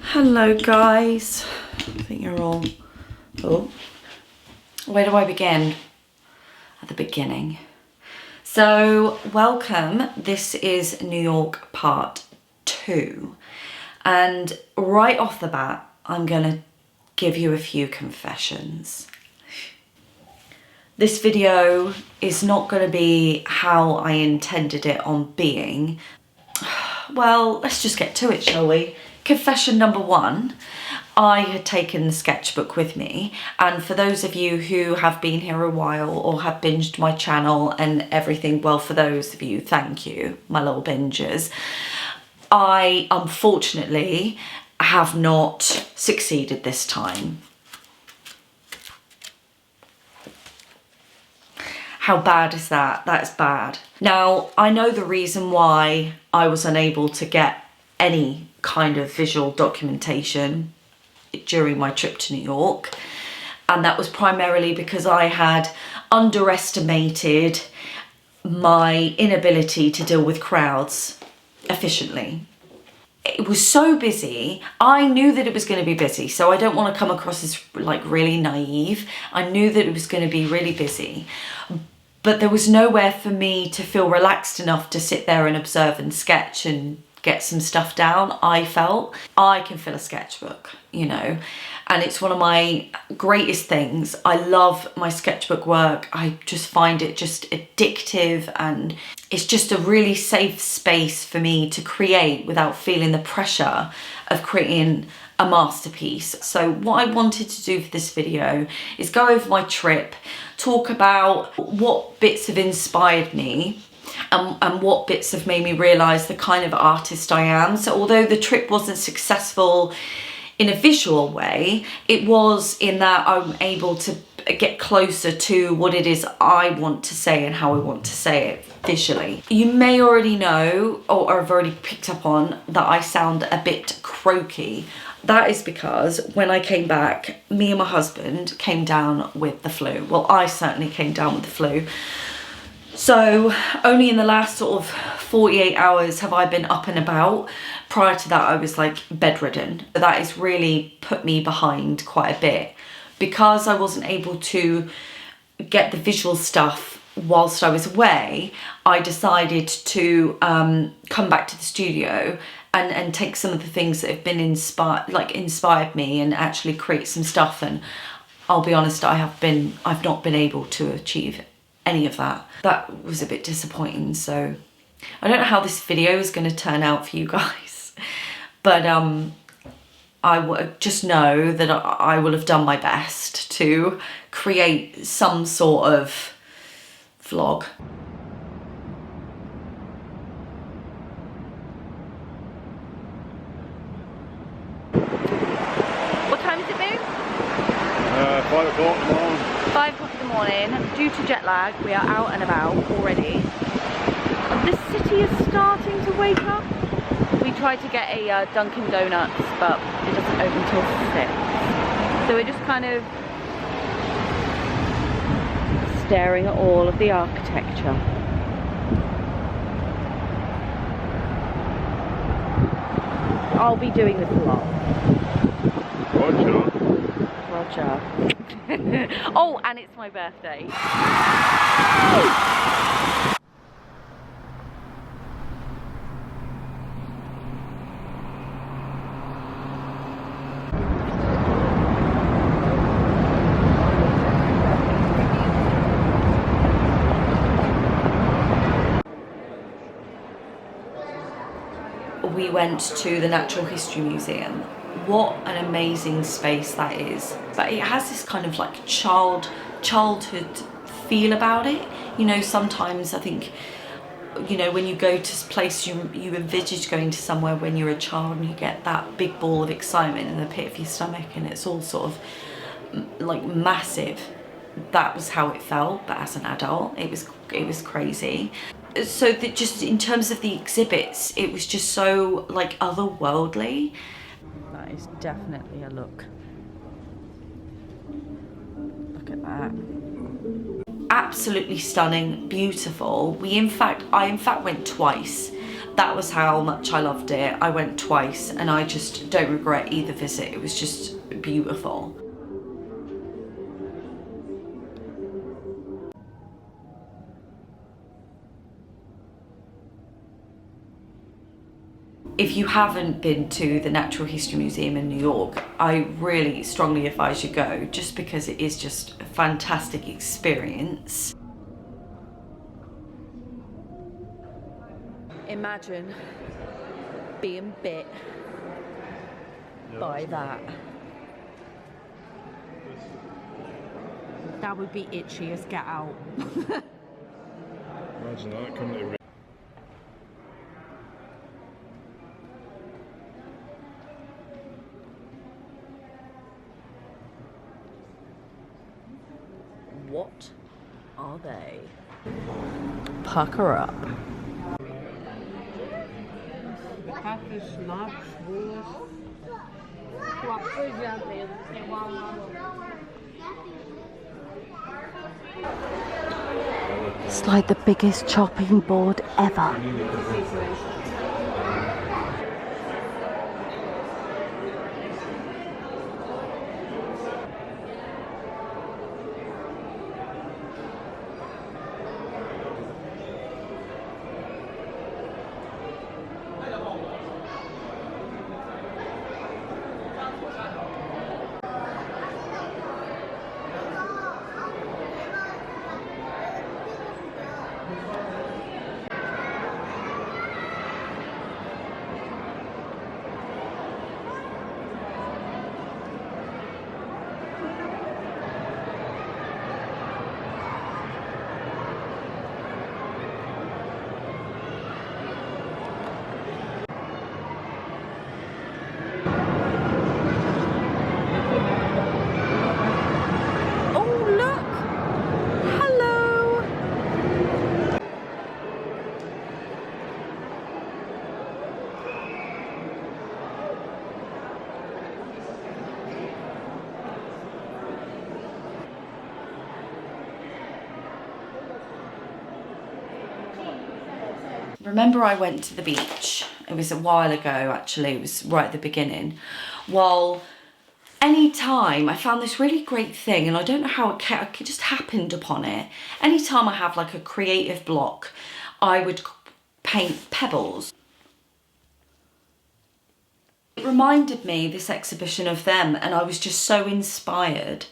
Hello guys, I think you're all, oh, where do I begin? At the beginning. So welcome, this is New York part 2, and right off the bat I'm gonna give you a few confessions. This video is not gonna be how I intended it on being. Well, let's just get to it, shall we? Confession number 1, I had taken the sketchbook with me, and for those of you who have been here a while or have binged my channel and everything, well, for those of you, thank you, my little bingers. I unfortunately have not succeeded this time. How bad is that? That is bad. Now, I know the reason why I was unable to get any kind of visual documentation during my trip to New York, and that was primarily because I had underestimated my inability to deal with crowds efficiently. It was so busy. I knew that it was going to be busy, so I don't want to come across as like really naive. I knew that it was going to be really busy, but there was nowhere for me to feel relaxed enough to sit there and observe and sketch and get some stuff down. I felt I can fill a sketchbook, you know, and it's one of my greatest things. I love my sketchbook work. I just find it just addictive, and it's just a really safe space for me to create without feeling the pressure of creating a masterpiece. So what I wanted to do for this video is go over my trip, talk about what bits have inspired me, and what bits have made me realise the kind of artist I am. So although the trip wasn't successful in a visual way, it was in that I'm able to get closer to what it is I want to say and how I want to say it visually. You may already know, or have already picked up on, that I sound a bit croaky. That is because when I came back, me and my husband came down with the flu. Well, I certainly came down with the flu. So only in the last sort of 48 hours have I been up and about. Prior to that, I was like bedridden. That has really put me behind quite a bit. Because I wasn't able to get the visual stuff whilst I was away, I decided to come back to the studio and take some of the things that have been inspired me and actually create some stuff. And I'll be honest, I've not been able to achieve any of that. That was a bit disappointing. So I don't know how this video is going to turn out for you guys, but I just know that I will have done my best to create some sort of vlog. What time has it been? 5 o'clock in the morning. 5 o'clock in the morning. Due to jet lag, we are out and about already. The city is starting to wake up. We tried to get a Dunkin' Donuts, but it doesn't open till 6. So we're just kind of staring at all of the architecture. I'll be doing this a lot. Roger. Oh, and it's my birthday. We went to the Natural History Museum. What an amazing space that is. But it has this kind of like childhood feel about it. You know, sometimes I think, you know, when you go to a place, you envisage going to somewhere when you're a child and you get that big ball of excitement in the pit of your stomach and it's all sort of like massive. That was how it felt, but as an adult, it was crazy. So that just in terms of the exhibits, it was just so like otherworldly. That is definitely a look. Look at that. absolutely stunning, beautiful. I in fact went twice. That was how much I loved it. I went twice and I just don't regret either visit. It was just beautiful. If you haven't been to the Natural History Museum in New York, I really strongly advise you go, just because it is just a fantastic experience. Imagine being bit by that. That would be itchy as get out. Imagine that coming to. What are they? Pucker up. It's like the biggest chopping board ever. Remember I went to the beach, it was a while ago actually, it was right at the beginning. Well, anytime I found this really great thing, and I don't know how it just happened upon it. Anytime I have like a creative block, I would paint pebbles. It reminded me, this exhibition, of them, and I was just so inspired.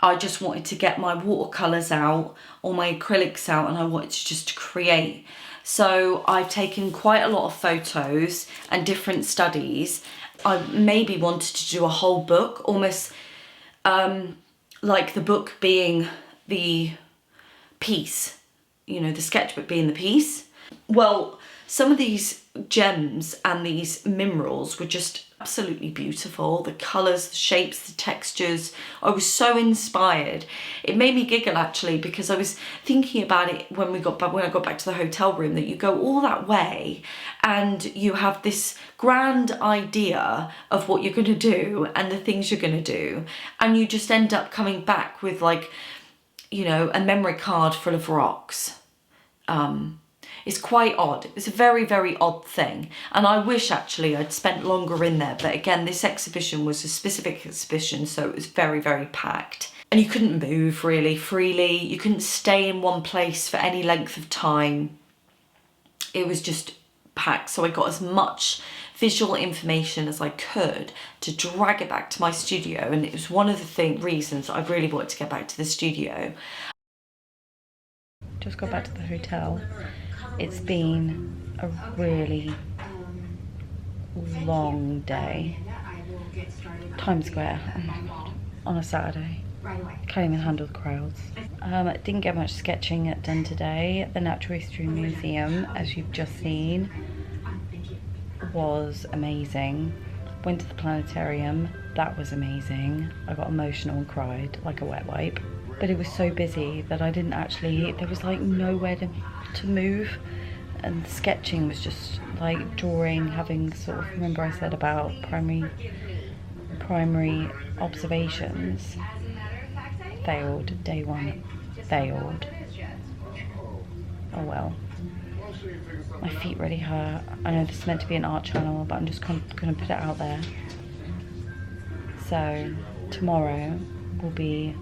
I just wanted to get my watercolours out or my acrylics out, and I wanted to just create. So I've taken quite a lot of photos and different studies. I maybe wanted to do a whole book, almost like the book being the piece, you know, the sketchbook being the piece. Well, some of these gems and these minerals were just absolutely beautiful. The colours, the shapes, the textures. I was so inspired. It made me giggle actually, because I was thinking about it when I got back to the hotel room, that you go all that way and you have this grand idea of what you're going to do and the things you're going to do, and you just end up coming back with, like, you know, a memory card full of rocks. It's quite odd. It's a very, very odd thing. And I wish actually I'd spent longer in there. But again, this exhibition was a specific exhibition, so it was very, very packed. And you couldn't move really freely. You couldn't stay in one place for any length of time. It was just packed. So I got as much visual information as I could to drag it back to my studio. And it was one of the reasons I really wanted to get back to the studio. Just got back to the hotel. It's been a really long day. Times Square, oh my god, on a Saturday. Can't even handle the crowds. Didn't get much sketching done today. The Natural History Museum, as you've just seen, was amazing. Went to the planetarium, that was amazing. I got emotional and cried like a wet wipe. But it was so busy that I didn't actually, there was like nowhere to move, and sketching was just like drawing, having sort of, remember I said about primary observations. Failed, day one, failed. Oh well. My feet really hurt. I know this is meant to be an art channel, but I'm just gonna put it out there. So tomorrow will be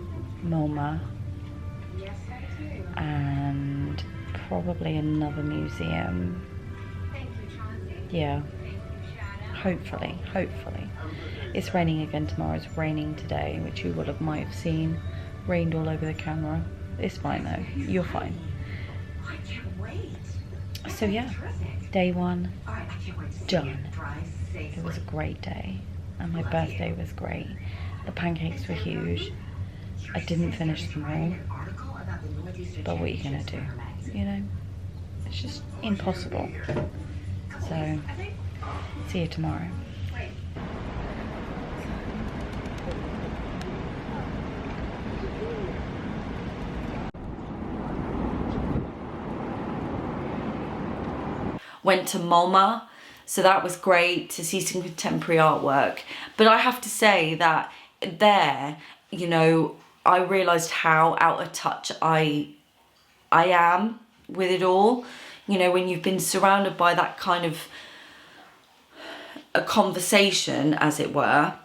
MoMA and probably another museum. Yeah, hopefully. It's raining again tomorrow. It's raining today, which you might have seen. Rained all over the camera. It's fine though. You're fine. So yeah, day one done. It was a great day, and my birthday was great. The pancakes were huge. I didn't finish them all, but what are you gonna do? You know, it's just impossible. So, see you tomorrow. Went to MoMA, so that was great to see some contemporary artwork. But I have to say that there, you know, I realised how out of touch I am with it all. You know, when you've been surrounded by that kind of a conversation, as it were,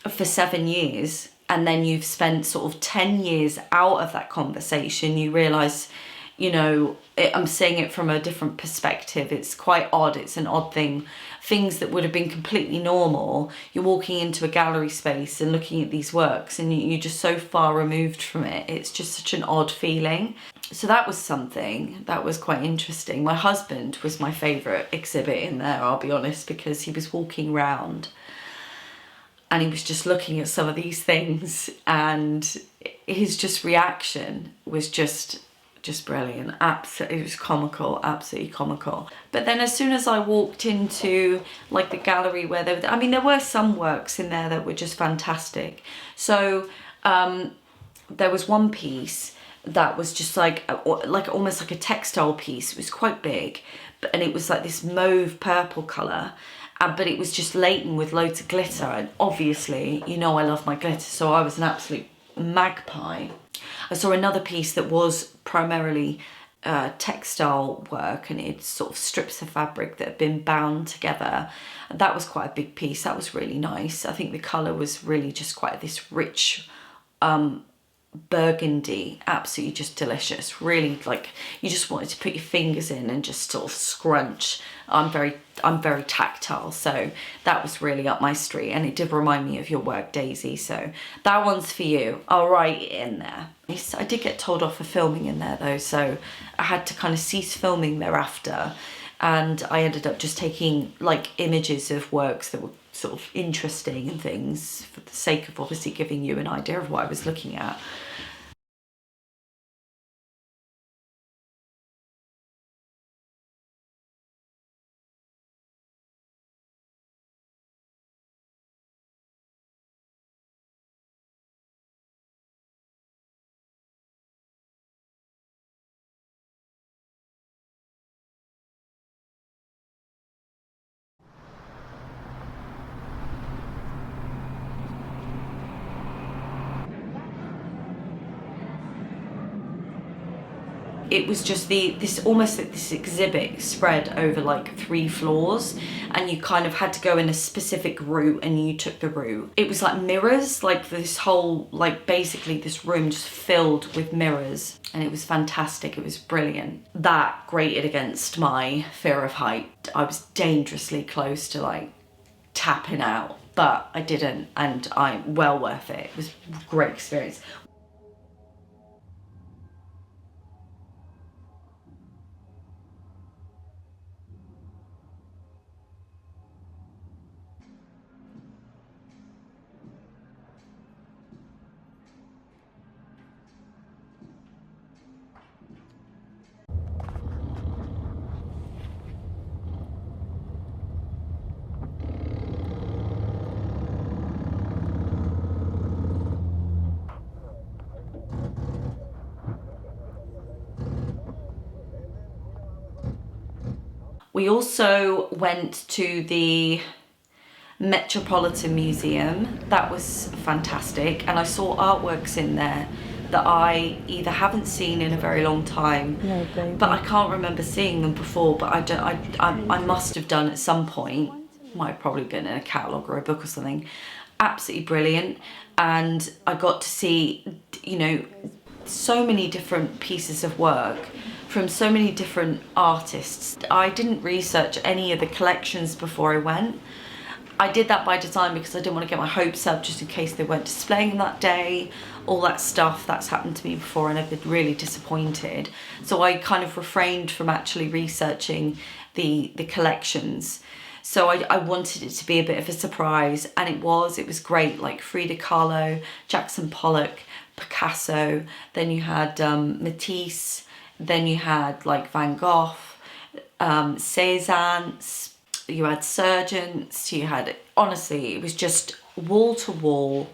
for 7 years, and then you've spent sort of 10 years out of that conversation, you realise, you know, I'm seeing it from a different perspective. It's quite odd. It's an odd thing. Things that would have been completely normal, you're walking into a gallery space and looking at these works and you're just so far removed from it. It's just such an odd feeling. So that was something that was quite interesting. My husband was my favourite exhibit in there, I'll be honest, because he was walking around and he was just looking at some of these things, and his just reaction was just brilliant. Absolutely, it was comical, absolutely comical. But then as soon as I walked into like the gallery where there were some works in there that were just fantastic. So there was one piece that was just like almost like a textile piece. It was quite big, and it was like this mauve purple colour. But it was just laden with loads of glitter, and obviously, you know, I love my glitter, so I was an absolute magpie. I saw another piece that was primarily textile work, and it's sort of strips of fabric that have been bound together. And that was quite a big piece. That was really nice. I think the colour was really just quite this rich burgundy, absolutely just delicious. Really, like, you just wanted to put your fingers in and just sort of scrunch. I'm very tactile, so that was really up my street, and it did remind me of your work, Daisy, so that one's for you. I'll write it in there. I did get told off for filming in there though, so I had to kind of cease filming thereafter, and I ended up just taking like images of works that were sort of interesting and things for the sake of obviously giving you an idea of what I was looking at. It was just this exhibit spread over like 3 floors, and you kind of had to go in a specific route, and you took the route. It was like mirrors, like this whole, like basically this room just filled with mirrors, and it was fantastic. It was brilliant. That grated against my fear of height. I was dangerously close to like tapping out, but I didn't, and I'm well worth it. It was a great experience. We also went to the Metropolitan Museum. That was fantastic, and I saw artworks in there that I either haven't seen in a very long time, No, baby. but I can't remember seeing them before, but I must have done at some point. Might have probably been in a catalogue or a book or something. Absolutely brilliant. And I got to see, you know, so many different pieces of work from so many different artists. I didn't research any of the collections before I went. I did that by design because I didn't want to get my hopes up just in case they weren't displaying them that day. All that stuff that's happened to me before and I've been really disappointed. So I kind of refrained from actually researching the collections. So I wanted it to be a bit of a surprise, and it was great, like Frida Kahlo, Jackson Pollock, Picasso, then you had Matisse, then you had like Van Gogh, Cézanne, you had Surgeons, you had, honestly, it was just wall to wall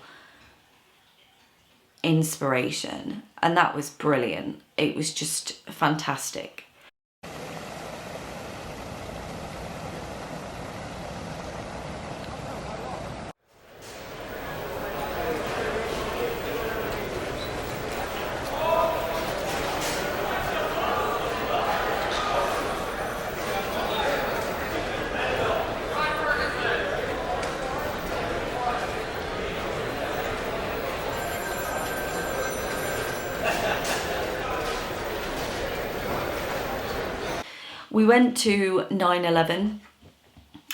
inspiration, and that was brilliant. It was just fantastic. We went to 9/11.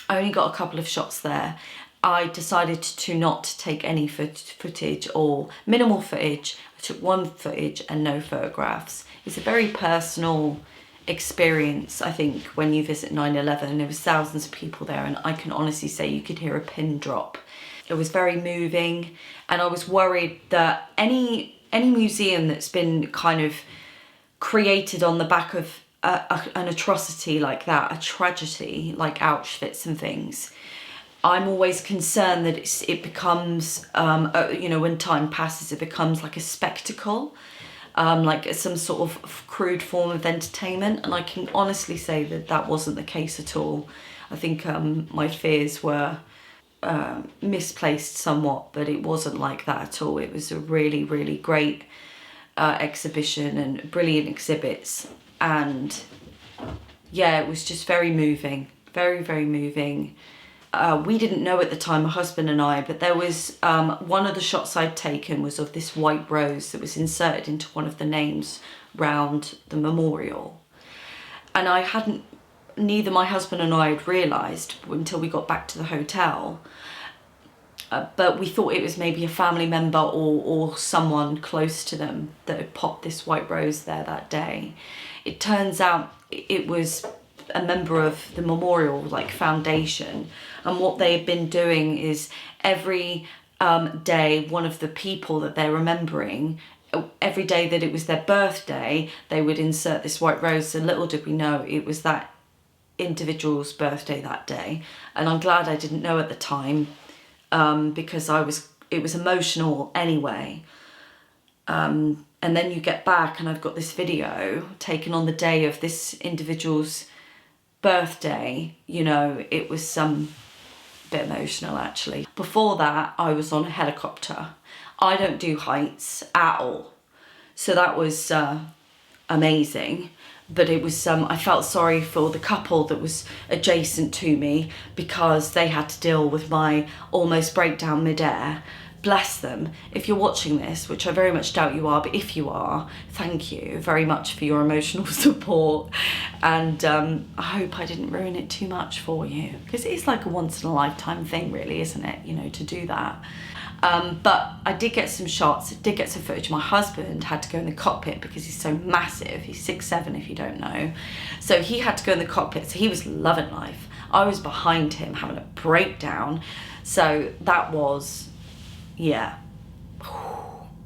I only got a couple of shots there. I decided to not take any footage or minimal footage. I took one footage and no photographs. It's a very personal experience, I think, when you visit 9/11. There was thousands of people there, and I can honestly say you could hear a pin drop. It was very moving, and I was worried that any museum that's been kind of created on the back of an atrocity like that, a tragedy like Auschwitz and things, I'm always concerned that it becomes, you know, when time passes, it becomes like a spectacle, like some sort of crude form of entertainment. And I can honestly say that that wasn't the case at all. I think my fears were misplaced somewhat, but it wasn't like that at all. It was a really, really great exhibition and brilliant exhibits. And yeah, it was just very moving, very, very moving. We didn't know at the time, my husband and I, but there was one of the shots I'd taken was of this white rose that was inserted into one of the names round the memorial. And neither my husband and I had realised until we got back to the hotel, but we thought it was maybe a family member or someone close to them that had popped this white rose there that day. It turns out it was a member of the memorial foundation, and what they had been doing is every day, one of the people that they're remembering, every day that it was their birthday, they would insert this white rose. So little did we know it was that individual's birthday that day. And I'm glad I didn't know at the time, because it was emotional anyway. And then you get back and I've got this video taken on the day of this individual's birthday. You know, it was a bit emotional actually. Before that, I was on a helicopter. I don't do heights at all. So that was amazing. But it was, I felt sorry for the couple that was adjacent to me because they had to deal with my almost breakdown midair. Bless them. If you're watching this, which I very much doubt you are, but if you are, thank you very much for your emotional support. And I hope I didn't ruin it too much for you, because it is like a once in a lifetime thing really, isn't it? You know, to do that. But I did get some shots, did get some footage. My husband had to go in the cockpit because he's so massive. He's 6'7", if you don't know. So he had to go in the cockpit. So he was loving life. I was behind him having a breakdown. So that was, yeah,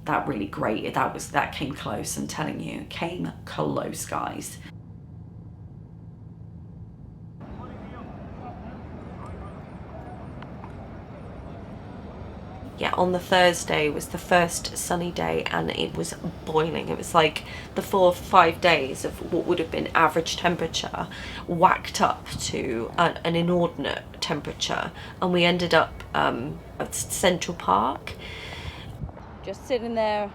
that really grated. That came close, I'm telling you. Came close, guys. Yeah, on the Thursday was the first sunny day and it was boiling. It was like the 4 or 5 days of what would have been average temperature whacked up to an inordinate temperature, and we ended up at Central Park. Just sitting there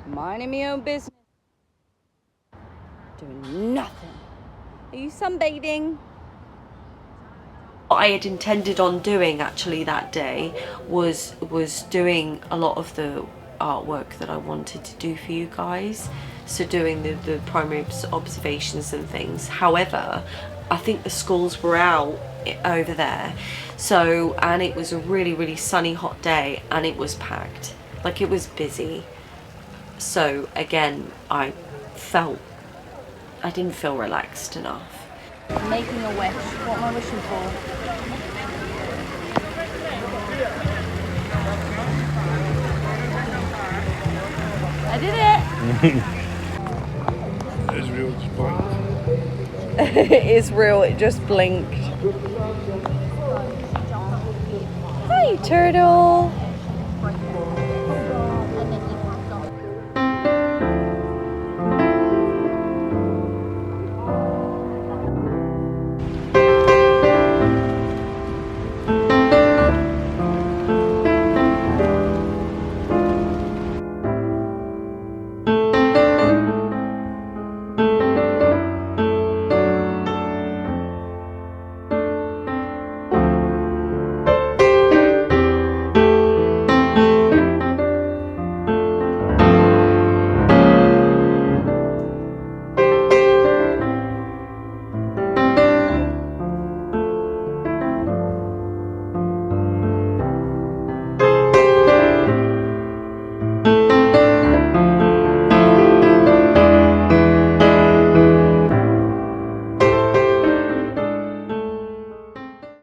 minding my own business, doing nothing. Are you sunbathing? What I had intended on doing actually that day was doing a lot of the artwork that I wanted to do for you guys, so doing the primary observations and things. However, I think the schools were out over there, so, and it was a really sunny hot day and it was packed, like it was busy. So again, I didn't feel relaxed enough. I'm making a wish. What am I wishing for? I did it! It's real, just blinked. It is real, it just blinked. Hi, turtle!